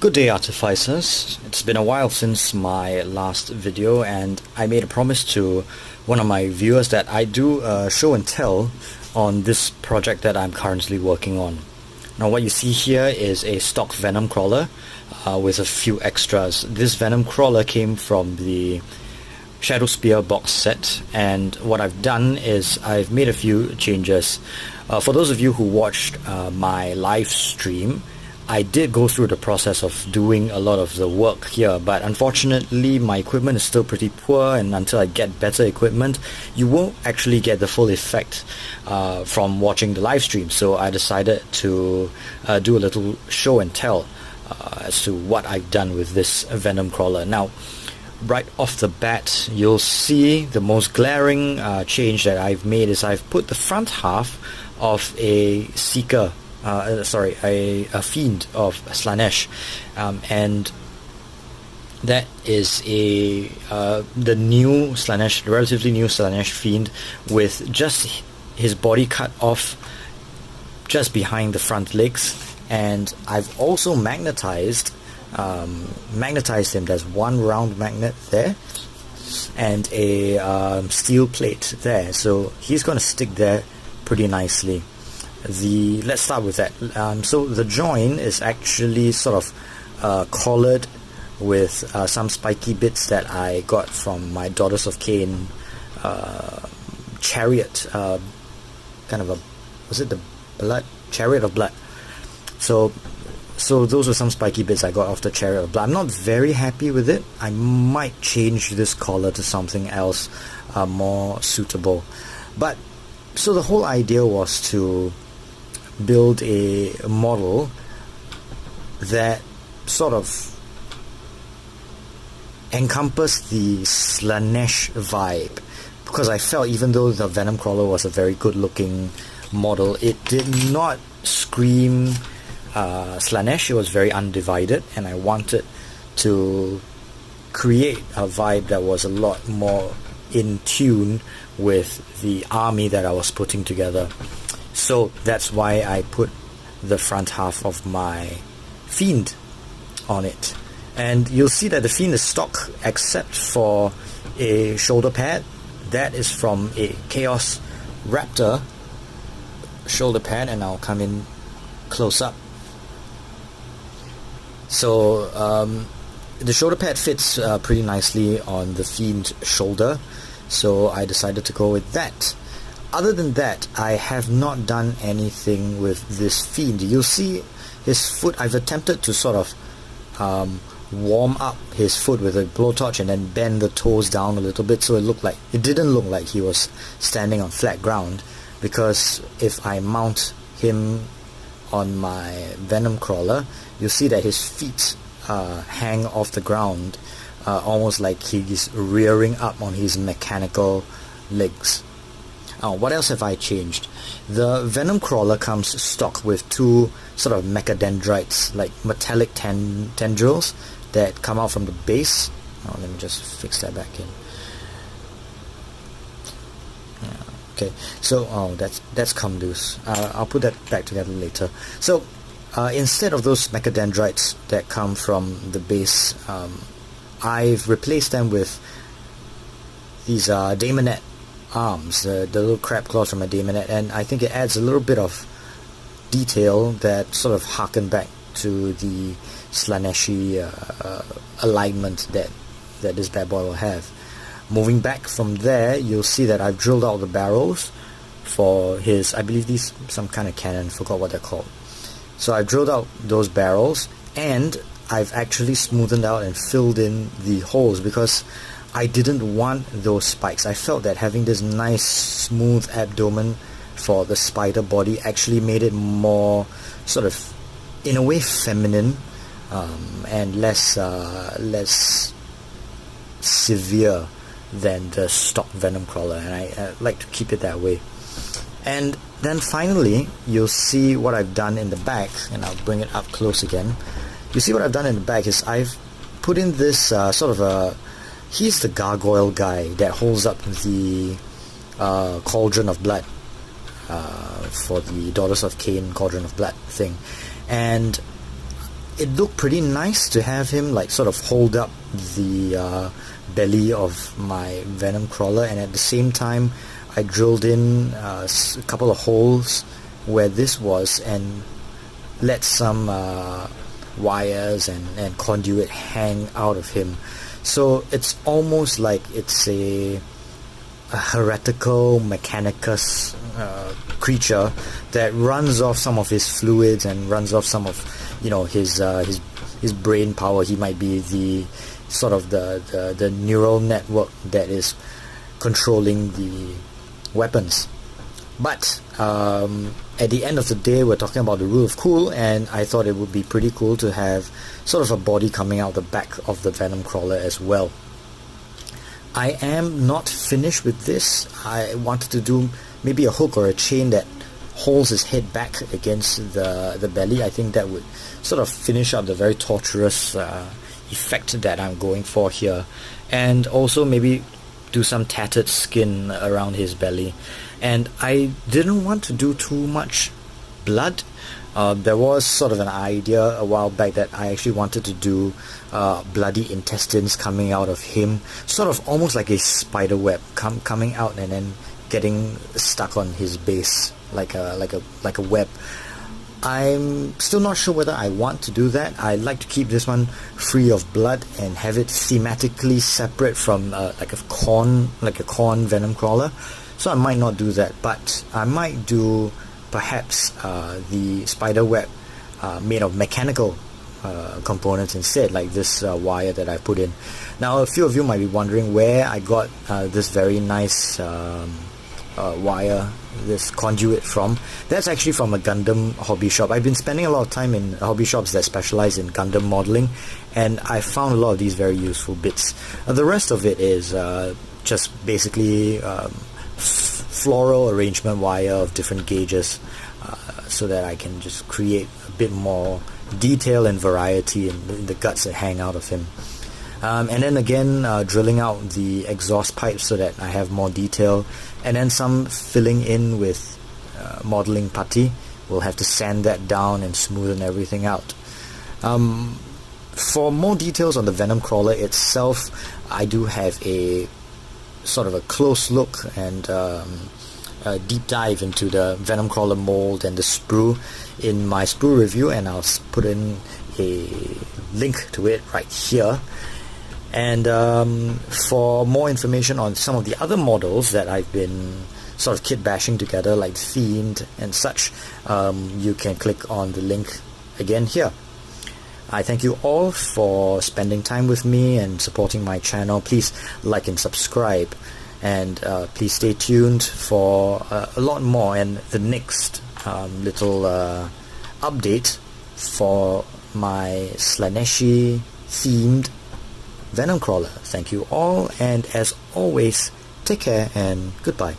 Good day, Artificers. It's been a while since my last video, and I made a promise to one of my viewers that I do a show and tell on this project that I'm currently working on. Now what you see here is a stock Venomcrawler with a few extras. This Venomcrawler came from the Shadow Spear box set, and what I've done is I've made a few changes. For those of you who watched my live stream, I did go through the process of doing a lot of the work here, but unfortunately my equipment is still pretty poor, and until I get better equipment you won't actually get the full effect from watching the live stream. So I decided to do a little show and tell as to what I've done with this Venomcrawler. Now right off the bat, you'll see the most glaring change that I've made is I've put the front half of a Seeker a Fiend of Slaanesh, and that is the new Slaanesh, the relatively new Slaanesh Fiend, with just his body cut off just behind the front legs. And I've also magnetized him. There's one round magnet there and a steel plate there, so he's going to stick there pretty nicely. Let's start with that. So the join is actually sort of collared with some spiky bits that I got from my Daughters of Cain chariot, kind of was it the blood? Chariot of Blood. So those were some spiky bits I got off the Chariot of Blood. I'm not very happy with it. I might change this collar to something else more suitable. But so the whole idea was to build a model that sort of encompassed the Slaanesh vibe, because I felt even though the Venomcrawler was a very good looking model, it did not scream Slaanesh. It was very undivided, and I wanted to create a vibe that was a lot more in tune with the army that I was putting together. So that's why I put the front half of my Fiend on it. And you'll see that the Fiend is stock except for a shoulder pad. That is from a Chaos Raptor shoulder pad, and I'll come in close up. So the shoulder pad fits pretty nicely on the Fiend shoulder, so I decided to go with that. Other than that, I have not done anything with this Fiend. You'll see his foot. I've attempted to sort of warm up his foot with a blowtorch and then bend the toes down a little bit, so it didn't look like he was standing on flat ground, because if I mount him on my Venomcrawler, you'll see that his feet hang off the ground, almost like he's rearing up on his mechanical legs. What else have I changed? The Venomcrawler comes stock with two sort of mechadendrites, like metallic tendrils that come out from the base. Let me just fix that back in. Okay, so that's come loose. I'll put that back together later. So instead of those mechadendrites that come from the base, I've replaced them with these Daemonette arms, the little crab claws from a Daemonette, and I think it adds a little bit of detail that sort of harken back to the Slaaneshi alignment that this bad boy will have. Moving back from there, you'll see that I've drilled out the barrels for his, I believe these some kind of cannon, forgot what they're called. So I've drilled out those barrels, and I've actually smoothened out and filled in the holes, because I didn't want those spikes. I felt that having this nice smooth abdomen for the spider body actually made it more sort of, in a way, feminine, and less severe than the stock Venomcrawler, and I like to keep it that way. And then finally, you'll see what I've done in the back, and I'll bring it up close again. You see what I've done in the back is I've put in this sort of a, he's the gargoyle guy that holds up the Cauldron of Blood for the Daughters of Cain Cauldron of Blood thing. And it looked pretty nice to have him like sort of hold up the belly of my Venomcrawler, and at the same time I drilled in a couple of holes where this was and let some wires and conduit hang out of him. So it's almost like it's a heretical mechanicus creature that runs off some of his fluids and runs off some of his brain power. He might be the sort of the neural network that is controlling the weapons. But at the end of the day, we're talking about the rule of cool, and I thought it would be pretty cool to have sort of a body coming out the back of the Venomcrawler as well. I am not finished with this. I wanted to do maybe a hook or a chain that holds his head back against the belly. I think that would sort of finish up the very torturous effect that I'm going for here, and also maybe do some tattered skin around his belly. And I didn't want to do too much blood. There was sort of an idea a while back that I actually wanted to do bloody intestines coming out of him, sort of almost like a spider web coming out and then getting stuck on his base like a web. I'm still not sure whether I want to do that. I like to keep this one free of blood and have it thematically separate from like a corn Venomcrawler. So I might not do that, but I might do perhaps the spider web made of mechanical components instead, like this wire that I put in. Now a few of you might be wondering where I got this very nice wire, this conduit from. That's actually from a Gundam hobby shop. I've been spending a lot of time in hobby shops that specialize in Gundam modeling, and I found a lot of these very useful bits. The rest of it is just basically floral arrangement wire of different gauges, so that I can just create a bit more detail and variety in the guts that hang out of him. And then again, drilling out the exhaust pipes so that I have more detail, and then some filling in with modeling putty. We'll have to sand that down and smoothen everything out. For more details on the Venomcrawler itself, I do have a sort of a close look and a deep dive into the Venomcrawler mold and the sprue in my sprue review, and I'll put in a link to it right here. And for more information on some of the other models that I've been sort of kit bashing together, like themed and such, you can click on the link again here. I thank you all for spending time with me and supporting my channel. Please like and subscribe, and please stay tuned for a lot more and the next little update for my Slaanesh themed Venomcrawler. Thank you all, and as always, take care and goodbye.